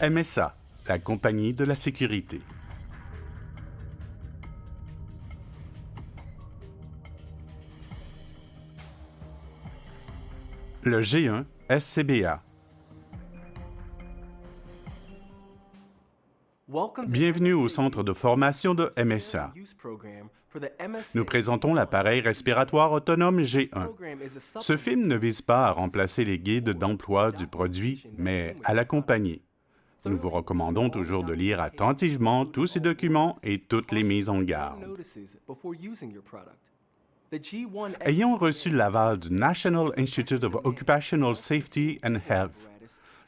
MSA, la compagnie de la sécurité. Le G1 SCBA. Bienvenue au centre de formation de MSA. Nous présentons l'appareil respiratoire autonome G1. Ce film ne vise pas à remplacer les guides d'emploi du produit, mais à l'accompagner. Nous vous recommandons toujours de lire attentivement tous ces documents et toutes les mises en garde. Ayant reçu l'aval du National Institute of Occupational Safety and Health,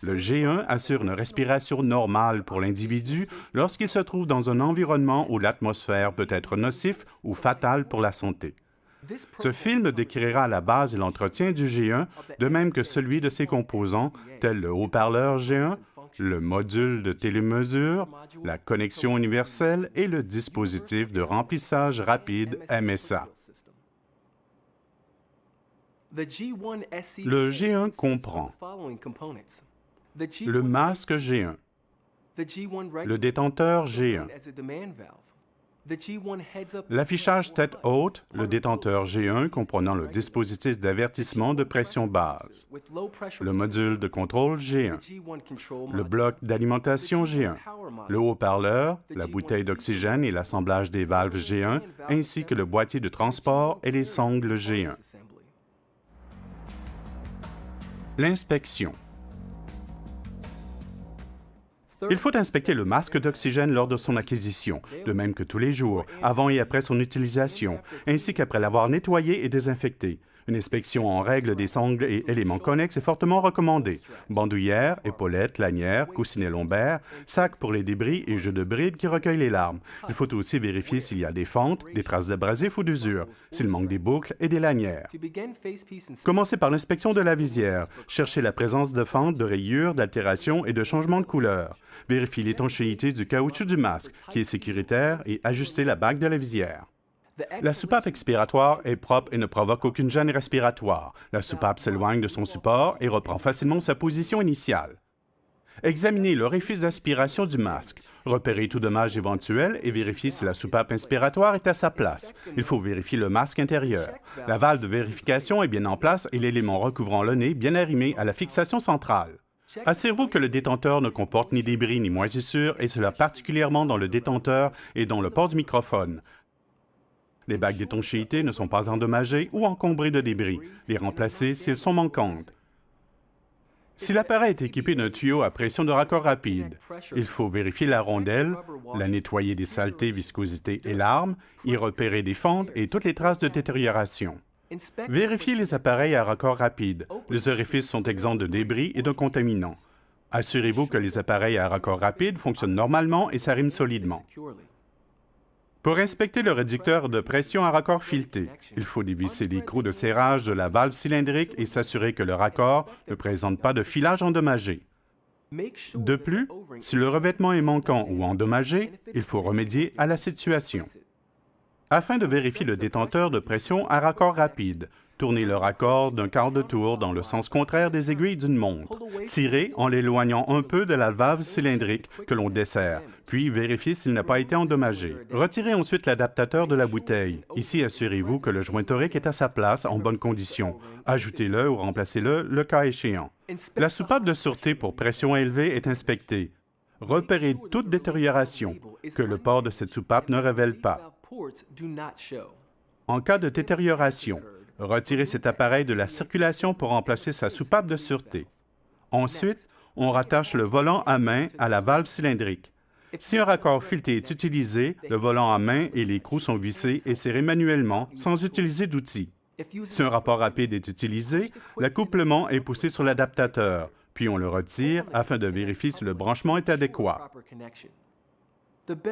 le G1 assure une respiration normale pour l'individu lorsqu'il se trouve dans un environnement où l'atmosphère peut être nocif ou fatale pour la santé. Ce film décrira la base et l'entretien du G1, de même que celui de ses composants, tels le haut-parleur G1, le module de télémesure, la connexion universelle et le dispositif de remplissage rapide MSA. Le G1 comprend le masque G1, le détenteur G1, l'affichage tête haute, le détenteur G1 comprenant le dispositif d'avertissement de pression basse, le module de contrôle G1, le bloc d'alimentation G1, le haut-parleur, la bouteille d'oxygène et l'assemblage des valves G1, ainsi que le boîtier de transport et les sangles G1. L'inspection. Il faut inspecter le masque d'oxygène lors de son acquisition, de même que tous les jours, avant et après son utilisation, ainsi qu'après l'avoir nettoyé et désinfecté. Une inspection en règle des sangles et éléments connexes est fortement recommandée. Bandoulière, épaulettes, lanières, coussinets lombaires, sacs pour les débris et jeux de bride qui recueillent les larmes. Il faut aussi vérifier s'il y a des fentes, des traces d'abrasifs ou d'usure, s'il manque des boucles et des lanières. Commencez par l'inspection de la visière. Cherchez la présence de fentes, de rayures, d'altérations et de changements de couleur. Vérifiez l'étanchéité du caoutchouc du masque, qui est sécuritaire, et ajustez la bague de la visière. La soupape expiratoire est propre et ne provoque aucune gêne respiratoire. La soupape s'éloigne de son support et reprend facilement sa position initiale. Examinez l'orifice d'aspiration du masque. Repérez tout dommage éventuel et vérifiez si la soupape inspiratoire est à sa place. Il faut vérifier le masque intérieur. La valve de vérification est bien en place et l'élément recouvrant le nez bien arrimé à la fixation centrale. Assurez-vous que le détenteur ne comporte ni débris ni moisissures, et cela particulièrement dans le détenteur et dans le port du microphone. Les bagues d'étanchéité ne sont pas endommagées ou encombrées de débris. Les remplacer si elles sont manquantes. Si l'appareil est équipé d'un tuyau à pression de raccord rapide, il faut vérifier la rondelle, la nettoyer des saletés, viscosités et larmes, y repérer des fentes et toutes les traces de détérioration. Vérifiez les appareils à raccord rapide. Les orifices sont exempts de débris et de contaminants. Assurez-vous que les appareils à raccord rapide fonctionnent normalement et s'arriment solidement. Pour inspecter le réducteur de pression à raccord fileté, il faut dévisser l'écrou de serrage de la valve cylindrique et s'assurer que le raccord ne présente pas de filage endommagé. De plus, si le revêtement est manquant ou endommagé, il faut remédier à la situation. Afin de vérifier le détenteur de pression à raccord rapide, tournez le raccord d'un quart de tour dans le sens contraire des aiguilles d'une montre. Tirez en l'éloignant un peu de la valve cylindrique que l'on desserre, puis vérifiez s'il n'a pas été endommagé. Retirez ensuite l'adaptateur de la bouteille. Ici, assurez-vous que le joint torique est à sa place, en bonne condition. Ajoutez-le ou remplacez-le, le cas échéant. La soupape de sûreté pour pression élevée est inspectée. Repérez toute détérioration, que le port de cette soupape ne révèle pas. En cas de détérioration, retirez cet appareil de la circulation pour remplacer sa soupape de sûreté. Ensuite, on rattache le volant à main à la valve cylindrique. Si un raccord fileté est utilisé, le volant à main et l'écrou sont vissés et serrés manuellement, sans utiliser d'outils. Si un rapport rapide est utilisé, l'accouplement est poussé sur l'adaptateur, puis on le retire afin de vérifier si le branchement est adéquat.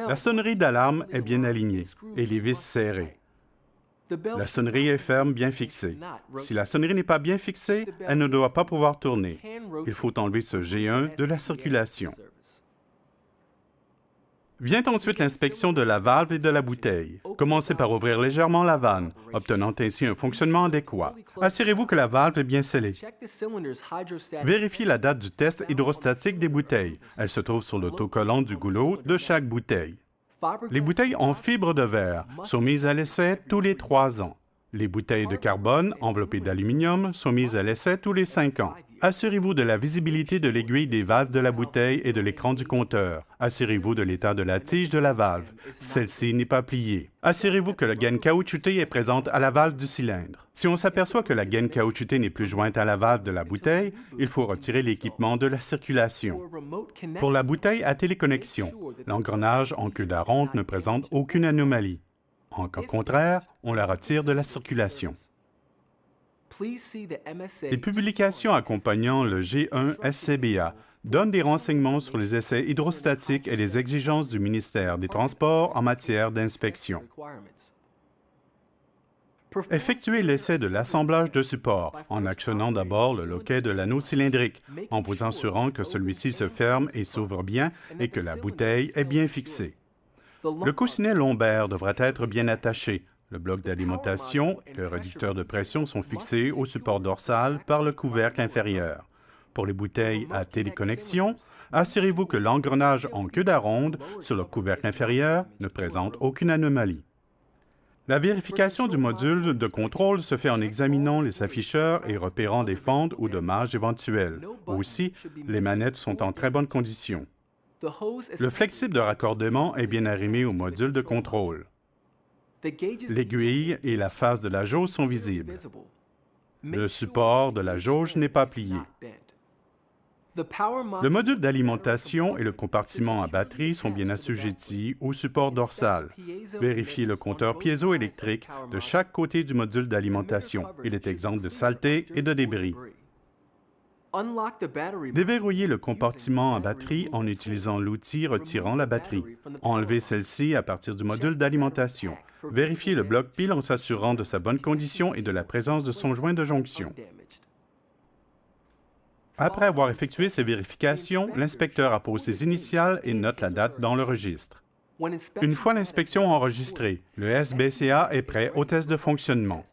La sonnerie d'alarme est bien alignée et les vis serrées. La sonnerie est ferme, bien fixée. Si la sonnerie n'est pas bien fixée, elle ne doit pas pouvoir tourner. Il faut enlever ce G1 de la circulation. Vient ensuite l'inspection de la valve et de la bouteille. Commencez par ouvrir légèrement la vanne, obtenant ainsi un fonctionnement adéquat. Assurez-vous que la valve est bien scellée. Vérifiez la date du test hydrostatique des bouteilles. Elle se trouve sur l'autocollant du goulot de chaque bouteille. Les bouteilles en fibre de verre sont mises à l'essai tous les 3 ans. Les bouteilles de carbone enveloppées d'aluminium sont mises à l'essai tous les 5 ans. Assurez-vous de la visibilité de l'aiguille des valves de la bouteille et de l'écran du compteur. Assurez-vous de l'état de la tige de la valve. Celle-ci n'est pas pliée. Assurez-vous que la gaine caoutchoutée est présente à la valve du cylindre. Si on s'aperçoit que la gaine caoutchoutée n'est plus jointe à la valve de la bouteille, il faut retirer l'équipement de la circulation. Pour la bouteille à téléconnexion, l'engrenage en queue d'aronde ne présente aucune anomalie. En cas contraire, on la retire de la circulation. Les publications accompagnant le G1 SCBA donnent des renseignements sur les essais hydrostatiques et les exigences du ministère des Transports en matière d'inspection. Effectuez l'essai de l'assemblage de support en actionnant d'abord le loquet de l'anneau cylindrique, en vous assurant que celui-ci se ferme et s'ouvre bien et que la bouteille est bien fixée. Le coussinet lombaire devrait être bien attaché. Le bloc d'alimentation et le réducteur de pression sont fixés au support dorsal par le couvercle inférieur. Pour les bouteilles à téléconnexion, assurez-vous que l'engrenage en queue d'aronde sur le couvercle inférieur ne présente aucune anomalie. La vérification du module de contrôle se fait en examinant les afficheurs et repérant des fentes ou dommages éventuels. Aussi, les manettes sont en très bonne condition. Le flexible de raccordement est bien arrimé au module de contrôle. L'aiguille et la face de la jauge sont visibles. Le support de la jauge n'est pas plié. Le module d'alimentation et le compartiment à batterie sont bien assujettis au support dorsal. Vérifiez le compteur piézoélectrique de chaque côté du module d'alimentation. Il est exempt de saleté et de débris. Déverrouillez le compartiment à batterie en utilisant l'outil retirant la batterie. Enlevez celle-ci à partir du module d'alimentation. Vérifiez le bloc pile en s'assurant de sa bonne condition et de la présence de son joint de jonction. Après avoir effectué ces vérifications, l'inspecteur appose ses initiales et note la date dans le registre. Une fois l'inspection enregistrée, le SBCA est prêt au test de fonctionnement.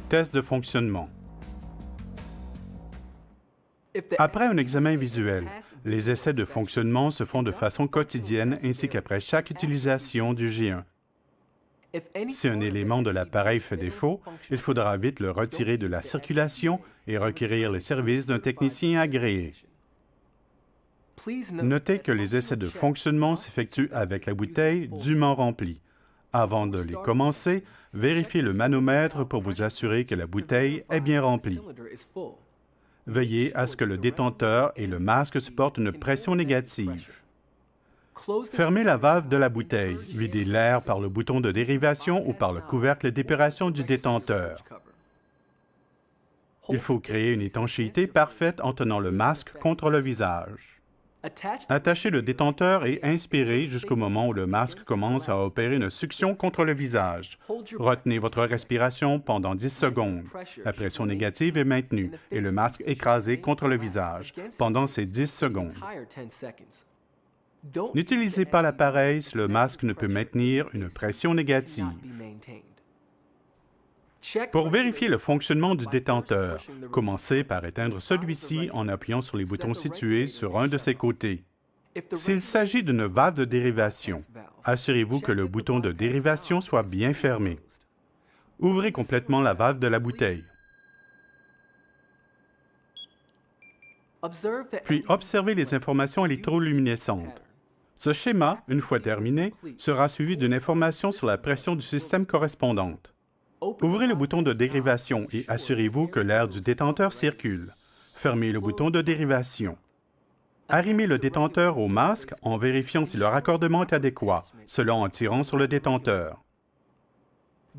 Test de fonctionnement. Après un examen visuel, les essais de fonctionnement se font de façon quotidienne ainsi qu'après chaque utilisation du G1. Si un élément de l'appareil fait défaut, il faudra vite le retirer de la circulation et requérir les services d'un technicien agréé. Notez que les essais de fonctionnement s'effectuent avec la bouteille dûment remplie. Avant de les commencer, vérifiez le manomètre pour vous assurer que la bouteille est bien remplie. Veillez à ce que le détenteur et le masque supportent une pression négative. Fermez la valve de la bouteille. Videz l'air par le bouton de dérivation ou par le couvercle d'épuration du détenteur. Il faut créer une étanchéité parfaite en tenant le masque contre le visage. Attachez le détenteur et inspirez jusqu'au moment où le masque commence à opérer une succion contre le visage. Retenez votre respiration pendant 10 secondes. La pression négative est maintenue et le masque écrasé contre le visage pendant ces 10 secondes. N'utilisez pas l'appareil si le masque ne peut maintenir une pression négative. Pour vérifier le fonctionnement du détenteur, commencez par éteindre celui-ci en appuyant sur les boutons situés sur un de ses côtés. S'il s'agit d'une valve de dérivation, assurez-vous que le bouton de dérivation soit bien fermé. Ouvrez complètement la valve de la bouteille. Puis observez les informations électroluminescentes. Ce schéma, une fois terminé, sera suivi d'une information sur la pression du système correspondante. Ouvrez le bouton de dérivation et assurez-vous que l'air du détenteur circule. Fermez le bouton de dérivation. Arrimez le détenteur au masque en vérifiant si le raccordement est adéquat, cela en tirant sur le détenteur.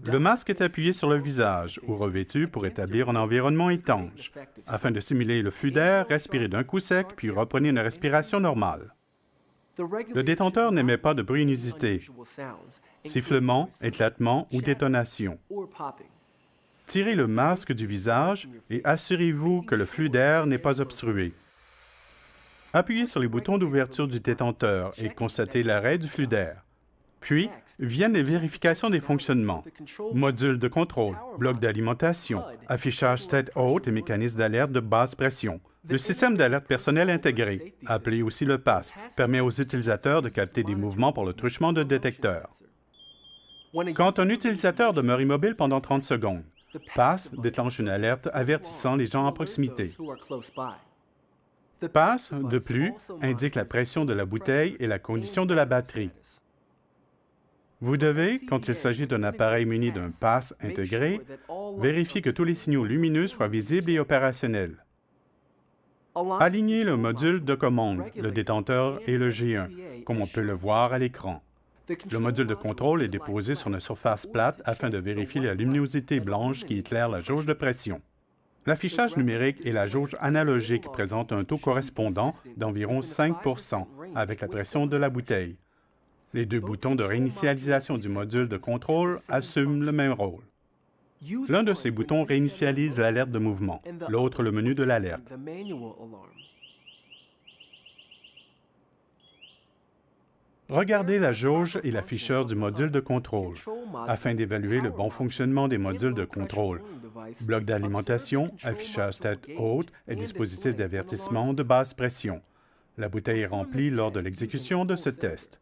Le masque est appuyé sur le visage ou revêtu pour établir un environnement étanche. Afin de simuler le flux d'air, respirez d'un coup sec puis reprenez une respiration normale. Le détenteur n'émet pas de bruit inusité, sifflement, éclatement ou détonation. Tirez le masque du visage et assurez-vous que le flux d'air n'est pas obstrué. Appuyez sur les boutons d'ouverture du détenteur et constatez l'arrêt du flux d'air. Puis, viennent les vérifications des fonctionnements. Module de contrôle, bloc d'alimentation, affichage tête haute et mécanisme d'alerte de basse pression. Le système d'alerte personnel intégré, appelé aussi le PASS, permet aux utilisateurs de capter des mouvements pour le truchement de détecteurs. Quand un utilisateur demeure immobile pendant 30 secondes, PASS déclenche une alerte avertissant les gens en proximité. PASS, de plus, indique la pression de la bouteille et la condition de la batterie. Vous devez, quand il s'agit d'un appareil muni d'un PASS intégré, vérifier que tous les signaux lumineux soient visibles et opérationnels. Alignez le module de commande, le détenteur et le G1, comme on peut le voir à l'écran. Le module de contrôle est déposé sur une surface plate afin de vérifier la luminosité blanche qui éclaire la jauge de pression. L'affichage numérique et la jauge analogique présentent un taux correspondant d'environ 5 % avec la pression de la bouteille. Les deux boutons de réinitialisation du module de contrôle assument le même rôle. L'un de ces boutons réinitialise l'alerte de mouvement, l'autre le menu de l'alerte. Regardez la jauge et l'afficheur du module de contrôle afin d'évaluer le bon fonctionnement des modules de contrôle. Bloc d'alimentation, affichage tête haute et dispositif d'avertissement de basse pression. La bouteille est remplie lors de l'exécution de ce test.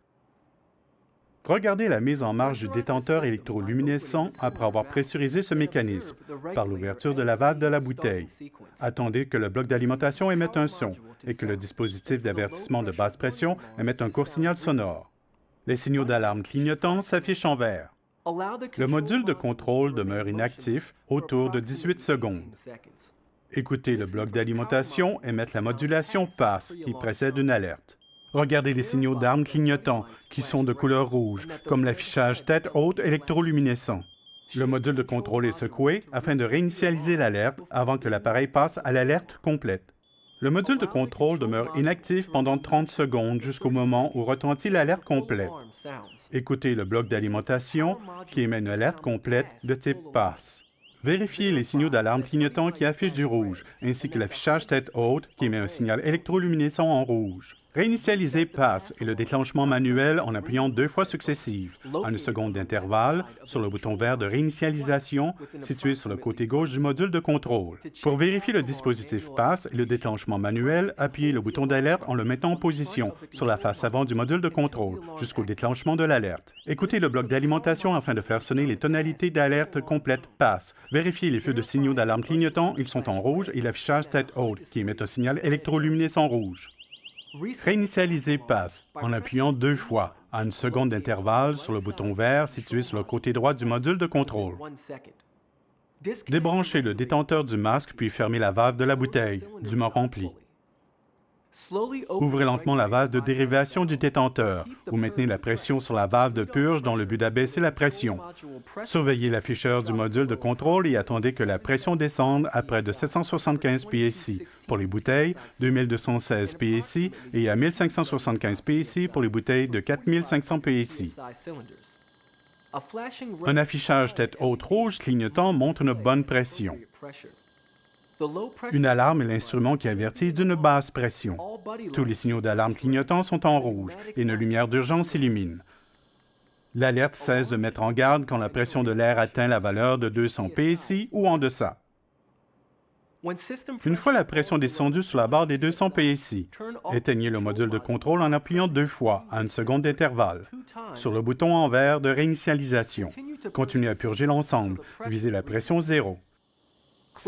Regardez la mise en marche du détenteur électroluminescent après avoir pressurisé ce mécanisme par l'ouverture de la valve de la bouteille. Attendez que le bloc d'alimentation émette un son et que le dispositif d'avertissement de basse pression émette un court signal sonore. Les signaux d'alarme clignotants s'affichent en vert. Le module de contrôle demeure inactif autour de 18 secondes. Écoutez le bloc d'alimentation émettre la modulation PASS qui précède une alerte. Regardez les signaux d'alarme clignotants, qui sont de couleur rouge, comme l'affichage tête haute électroluminescent. Le module de contrôle est secoué afin de réinitialiser l'alerte avant que l'appareil passe à l'alerte complète. Le module de contrôle demeure inactif pendant 30 secondes jusqu'au moment où retentit l'alerte complète. Écoutez le bloc d'alimentation qui émet une alerte complète de type PASS. Vérifiez les signaux d'alarme clignotants qui affichent du rouge, ainsi que l'affichage tête haute qui émet un signal électroluminescent en rouge. Réinitialiser PASS et le déclenchement manuel en appuyant 2 fois successives, à 1 seconde d'intervalle, sur le bouton vert de réinitialisation situé sur le côté gauche du module de contrôle. Pour vérifier le dispositif PASS et le déclenchement manuel, appuyez le bouton d'alerte en le mettant en position sur la face avant du module de contrôle jusqu'au déclenchement de l'alerte. Écoutez le bloc d'alimentation afin de faire sonner les tonalités d'alerte complète PASS. Vérifiez les feux de signaux d'alarme clignotants, ils sont en rouge, et l'affichage tête haute qui émet un signal électroluminescent rouge. Réinitialiser PASS en appuyant 2 fois, à 1 seconde d'intervalle, sur le bouton vert situé sur le côté droit du module de contrôle. Débranchez le détenteur du masque puis fermez la valve de la bouteille, dûment remplie. Ouvrez lentement la valve de dérivation du détenteur ou maintenez la pression sur la valve de purge dans le but d'abaisser la pression. Surveillez l'afficheur du module de contrôle et attendez que la pression descende à près de 775 PSI pour les bouteilles, 2216 PSI et à 1575 PSI pour les bouteilles de 4500 PSI. Un affichage tête haute rouge clignotant montre une bonne pression. Une alarme est l'instrument qui avertit d'une basse pression. Tous les signaux d'alarme clignotants sont en rouge et une lumière d'urgence illumine. L'alerte cesse de mettre en garde quand la pression de l'air atteint la valeur de 200 PSI ou en deçà. Une fois la pression descendue sous la barre des 200 PSI, éteignez le module de contrôle en appuyant 2 fois, à 1 seconde d'intervalle, sur le bouton en vert de réinitialisation. Continuez à purger l'ensemble, visez la pression 0.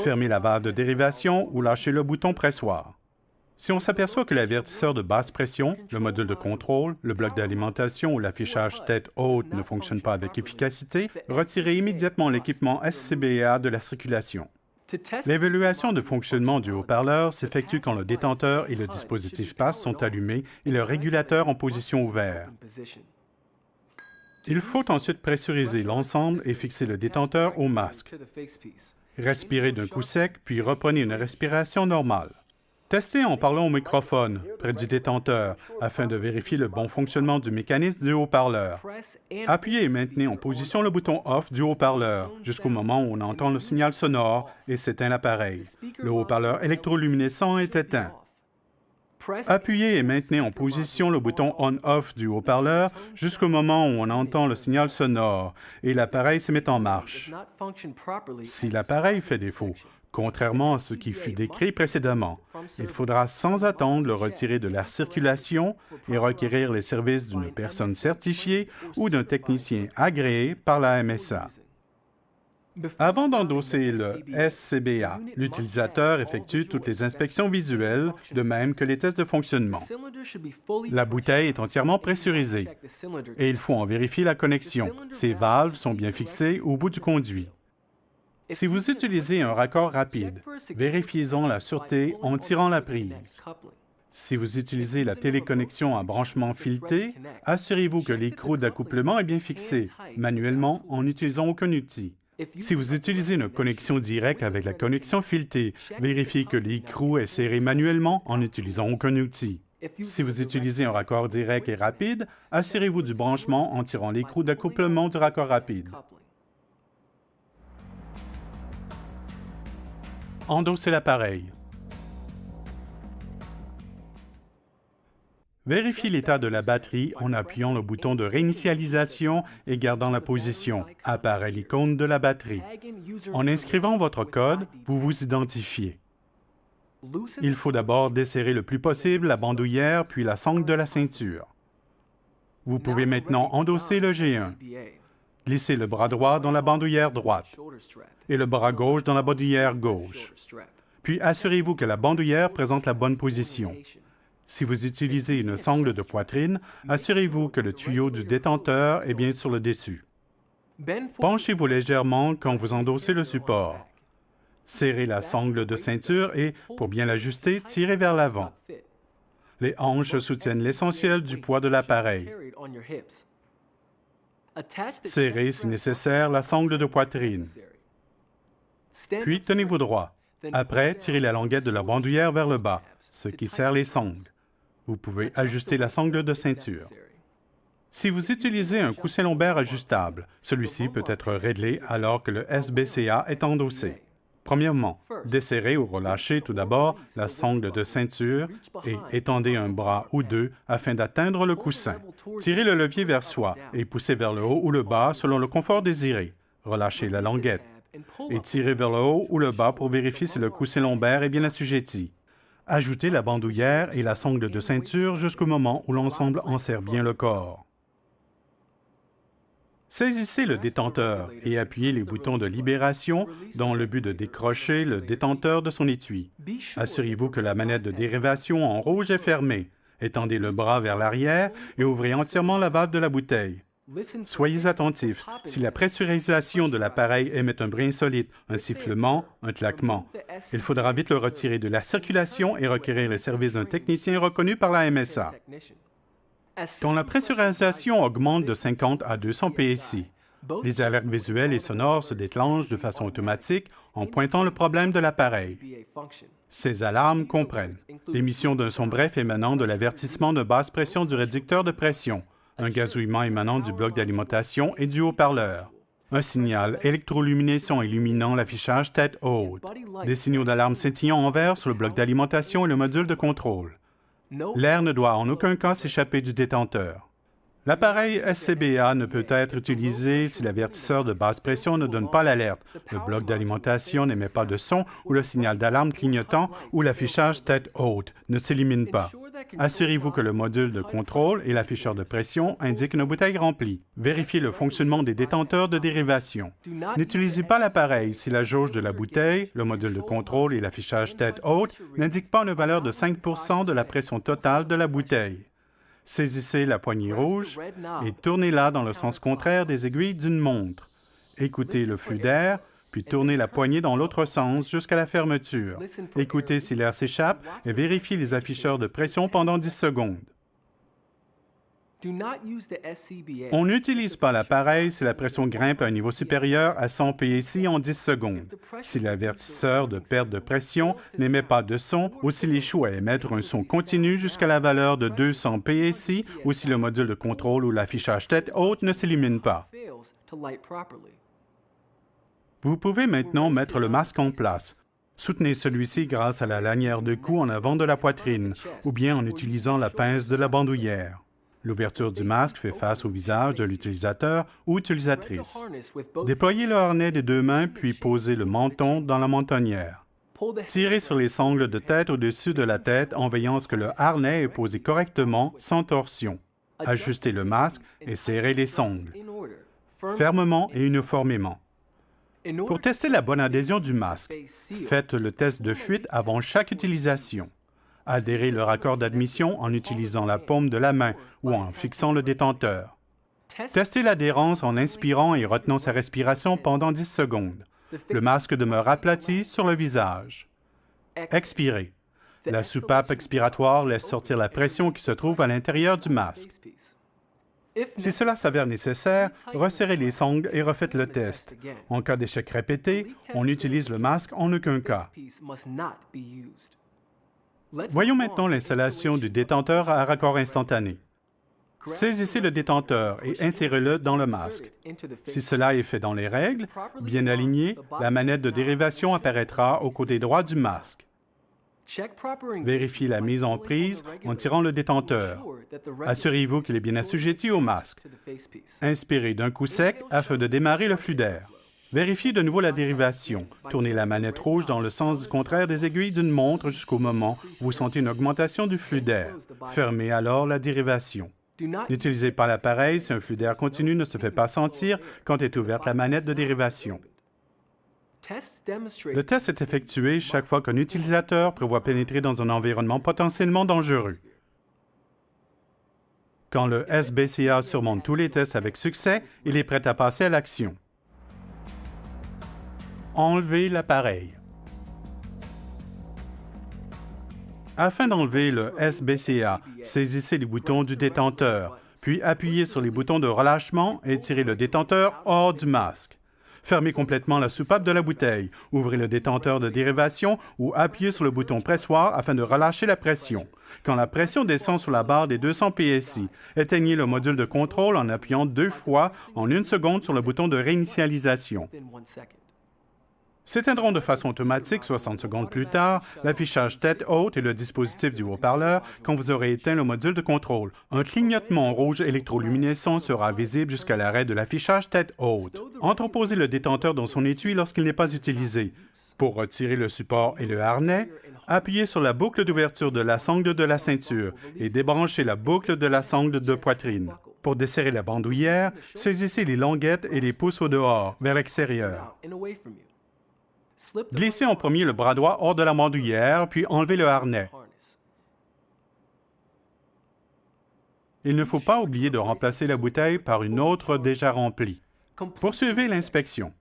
Fermez la valve de dérivation ou lâchez le bouton pressoir. Si on s'aperçoit que l'avertisseur de basse pression, le module de contrôle, le bloc d'alimentation ou l'affichage tête haute ne fonctionnent pas avec efficacité, retirez immédiatement l'équipement SCBA de la circulation. L'évaluation de fonctionnement du haut-parleur s'effectue quand le détenteur et le dispositif PASS sont allumés et le régulateur en position ouverte. Il faut ensuite pressuriser l'ensemble et fixer le détenteur au masque. Respirez d'un coup sec, puis reprenez une respiration normale. Testez en parlant au microphone, près du détenteur, afin de vérifier le bon fonctionnement du mécanisme du haut-parleur. Appuyez et maintenez en position le bouton off du haut-parleur jusqu'au moment où on entend le signal sonore et s'éteint l'appareil. Le haut-parleur électroluminescent est éteint. Appuyez et maintenez en position le bouton On-Off du haut-parleur jusqu'au moment où on entend le signal sonore et l'appareil se met en marche. Si l'appareil fait défaut, contrairement à ce qui fut décrit précédemment, il faudra sans attendre le retirer de la circulation et requérir les services d'une personne certifiée ou d'un technicien agréé par la MSA. Avant d'endosser le SCBA, l'utilisateur effectue toutes les inspections visuelles, de même que les tests de fonctionnement. La bouteille est entièrement pressurisée et il faut en vérifier la connexion. Ces valves sont bien fixées au bout du conduit. Si vous utilisez un raccord rapide, vérifiez-en la sûreté en tirant la prise. Si vous utilisez la téléconnexion à branchement fileté, assurez-vous que l'écrou d'accouplement est bien fixé, manuellement en n'utilisant aucun outil. Si vous utilisez une connexion directe avec la connexion filetée, vérifiez que l'écrou est serré manuellement en n'utilisant aucun outil. Si vous utilisez un raccord direct et rapide, assurez-vous du branchement en tirant l'écrou d'accouplement du raccord rapide. Endossez l'appareil. Vérifiez l'état de la batterie en appuyant le bouton de réinitialisation et gardant la position. Apparaît l'icône de la batterie. En inscrivant votre code, vous vous identifiez. Il faut d'abord desserrer le plus possible la bandoulière puis la sangle de la ceinture. Vous pouvez maintenant endosser le G1. Glissez le bras droit dans la bandoulière droite et le bras gauche dans la bandoulière gauche. Puis assurez-vous que la bandoulière présente la bonne position. Si vous utilisez une sangle de poitrine, assurez-vous que le tuyau du détenteur est bien sur le dessus. Penchez-vous légèrement quand vous endossez le support. Serrez la sangle de ceinture et, pour bien l'ajuster, tirez vers l'avant. Les hanches soutiennent l'essentiel du poids de l'appareil. Serrez, si nécessaire, la sangle de poitrine. Puis, tenez-vous droit. Après, tirez la languette de la bandoulière vers le bas, ce qui serre les sangles. Vous pouvez ajuster la sangle de ceinture. Si vous utilisez un coussin lombaire ajustable, celui-ci peut être réglé alors que le SBCA est endossé. Premièrement, desserrez ou relâchez tout d'abord la sangle de ceinture et étendez un bras ou deux afin d'atteindre le coussin. Tirez le levier vers soi et poussez vers le haut ou le bas selon le confort désiré. Relâchez la languette et tirez vers le haut ou le bas pour vérifier si le coussin lombaire est bien assujetti. Ajoutez la bandoulière et la sangle de ceinture jusqu'au moment où l'ensemble enserre bien le corps. Saisissez le détenteur et appuyez les boutons de libération dans le but de décrocher le détenteur de son étui. Assurez-vous que la manette de dérivation en rouge est fermée. Étendez le bras vers l'arrière et ouvrez entièrement la valve de la bouteille. Soyez attentifs. Si la pressurisation de l'appareil émet un bruit insolite, un sifflement, un claquement, il faudra vite le retirer de la circulation et requérir les services d'un technicien reconnu par la MSA. Quand la pressurisation augmente de 50 à 200 PSI, les alertes visuelles et sonores se déclenchent de façon automatique en pointant le problème de l'appareil. Ces alarmes comprennent l'émission d'un son bref émanant de l'avertissement de basse pression du réducteur de pression, un gazouillement émanant du bloc d'alimentation et du haut-parleur, un signal électroluminescent illuminant l'affichage tête haute, des signaux d'alarme scintillant en vert sur le bloc d'alimentation et le module de contrôle. L'air ne doit en aucun cas s'échapper du détenteur. L'appareil SCBA ne peut être utilisé si l'avertisseur de basse pression ne donne pas l'alerte, le bloc d'alimentation n'émet pas de son ou le signal d'alarme clignotant ou l'affichage tête haute ne s'illumine pas. Assurez-vous que le module de contrôle et l'afficheur de pression indiquent une bouteille remplie. Vérifiez le fonctionnement des détenteurs de dérivation. N'utilisez pas l'appareil si la jauge de la bouteille, le module de contrôle et l'affichage tête haute n'indiquent pas une valeur de 5 % de la pression totale de la bouteille. Saisissez la poignée rouge et tournez-la dans le sens contraire des aiguilles d'une montre. Écoutez le flux d'air, puis tournez la poignée dans l'autre sens jusqu'à la fermeture. Écoutez si l'air s'échappe et vérifiez les afficheurs de pression pendant 10 secondes. On n'utilise pas l'appareil si la pression grimpe à un niveau supérieur à 100 PSI en 10 secondes, si l'avertisseur de perte de pression n'émet pas de son ou s'il échoue à émettre un son continu jusqu'à la valeur de 200 PSI ou si le module de contrôle ou l'affichage tête haute ne s'illumine pas. Vous pouvez maintenant mettre le masque en place. Soutenez celui-ci grâce à la lanière de cou en avant de la poitrine ou bien en utilisant la pince de la bandoulière. L'ouverture du masque fait face au visage de l'utilisateur ou utilisatrice. Déployez le harnais des deux mains puis posez le menton dans la mentonnière. Tirez sur les sangles de tête au-dessus de la tête en veillant à ce que le harnais est posé correctement, sans torsion. Ajustez le masque et serrez les sangles, fermement et uniformément. Pour tester la bonne adhésion du masque, faites le test de fuite avant chaque utilisation. Adhérez le raccord d'admission en utilisant la paume de la main ou en fixant le détenteur. Testez l'adhérence en inspirant et retenant sa respiration pendant 10 secondes. Le masque demeure aplati sur le visage. Expirez. La soupape expiratoire laisse sortir la pression qui se trouve à l'intérieur du masque. Si cela s'avère nécessaire, resserrez les sangles et refaites le test. En cas d'échec répété, on utilise le masque en aucun cas. Voyons maintenant l'installation du détenteur à raccord instantané. Saisissez le détenteur et insérez-le dans le masque. Si cela est fait dans les règles, bien aligné, la manette de dérivation apparaîtra au côté droit du masque. Vérifiez la mise en prise en tirant le détenteur. Assurez-vous qu'il est bien assujetti au masque. Inspirez d'un coup sec afin de démarrer le flux d'air. Vérifiez de nouveau la dérivation. Tournez la manette rouge dans le sens contraire des aiguilles d'une montre jusqu'au moment où vous sentez une augmentation du flux d'air. Fermez alors la dérivation. N'utilisez pas l'appareil si un flux d'air continu ne se fait pas sentir quand est ouverte la manette de dérivation. Le test est effectué chaque fois qu'un utilisateur prévoit pénétrer dans un environnement potentiellement dangereux. Quand le SBCA surmonte tous les tests avec succès, il est prêt à passer à l'action. Enlevez l'appareil. Afin d'enlever le SBCA, saisissez les boutons du détenteur, puis appuyez sur les boutons de relâchement et tirez le détenteur hors du masque. Fermez complètement la soupape de la bouteille, ouvrez le détenteur de dérivation ou appuyez sur le bouton pressoir afin de relâcher la pression. Quand la pression descend sous la barre des 200 PSI, éteignez le module de contrôle en appuyant 2 fois en 1 seconde sur le bouton de réinitialisation. S'éteindront de façon automatique 60 secondes plus tard l'affichage tête haute et le dispositif du haut-parleur quand vous aurez éteint le module de contrôle. Un clignotement rouge électroluminescent sera visible jusqu'à l'arrêt de l'affichage tête haute. Entreposez le détenteur dans son étui lorsqu'il n'est pas utilisé. Pour retirer le support et le harnais, appuyez sur la boucle d'ouverture de la sangle de la ceinture et débranchez la boucle de la sangle de poitrine. Pour desserrer la bandoulière, saisissez les languettes et les pouces au dehors, vers l'extérieur. Glissez en premier le bras droit hors de la bandoulière, puis enlevez le harnais. Il ne faut pas oublier de remplacer la bouteille par une autre déjà remplie. Poursuivez l'inspection.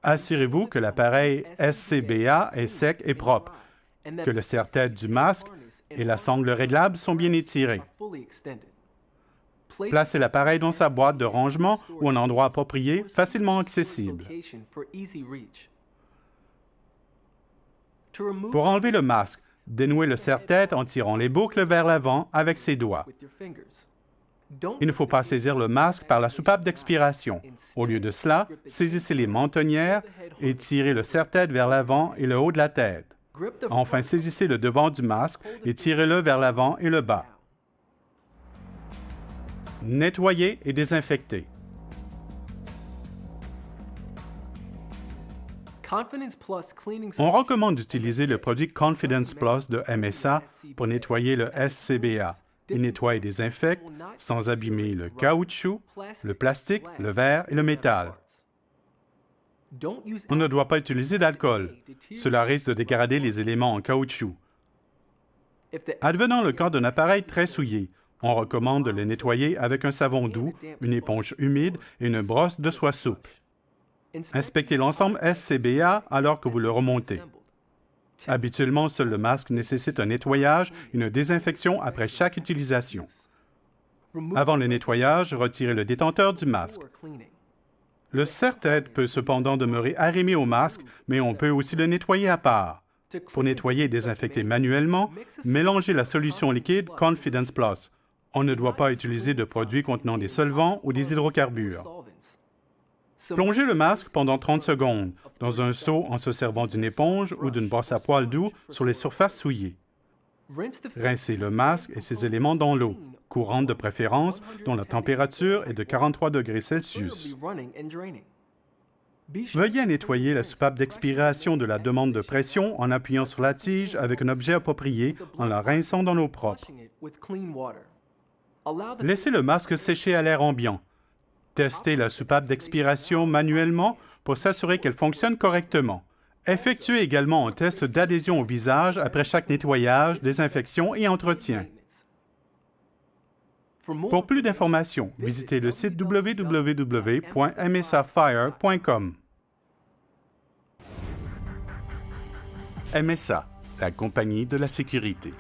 Assurez-vous que l'appareil SCBA est sec et propre, que le serre-tête du masque et la sangle réglable sont bien étirés. Placez l'appareil dans sa boîte de rangement ou un endroit approprié, facilement accessible. Pour enlever le masque, dénouez le serre-tête en tirant les boucles vers l'avant avec ses doigts. Il ne faut pas saisir le masque par la soupape d'expiration. Au lieu de cela, saisissez les mentonnières et tirez le serre-tête vers l'avant et le haut de la tête. Enfin, saisissez le devant du masque et tirez-le vers l'avant et le bas. Nettoyez et désinfectez. On recommande d'utiliser le produit Confidence Plus de MSA pour nettoyer le SCBA. Il nettoie et désinfecte sans abîmer le caoutchouc, le plastique, le verre et le métal. On ne doit pas utiliser d'alcool. Cela risque de dégrader les éléments en caoutchouc. Advenant le cas d'un appareil très souillé, on recommande de le nettoyer avec un savon doux, une éponge humide et une brosse de soie souple. Inspectez l'ensemble SCBA alors que vous le remontez. Habituellement, seul le masque nécessite un nettoyage et une désinfection après chaque utilisation. Avant le nettoyage, retirez le détenteur du masque. Le serre-tête peut cependant demeurer arrimé au masque, mais on peut aussi le nettoyer à part. Pour nettoyer et désinfecter manuellement, mélangez la solution liquide Confidence Plus. On ne doit pas utiliser de produits contenant des solvants ou des hydrocarbures. Plongez le masque pendant 30 secondes dans un seau en se servant d'une éponge ou d'une brosse à poils doux sur les surfaces souillées. Rincez le masque et ses éléments dans l'eau, courante de préférence, dont la température est de 43 degrés Celsius. Veuillez nettoyer la soupape d'expiration de la demande de pression en appuyant sur la tige avec un objet approprié en la rinçant dans l'eau propre. Laissez le masque sécher à l'air ambiant. Testez la soupape d'expiration manuellement pour s'assurer qu'elle fonctionne correctement. Effectuez également un test d'adhésion au visage après chaque nettoyage, désinfection et entretien. Pour plus d'informations, visitez le site www.msafire.com. MSA, la compagnie de la sécurité.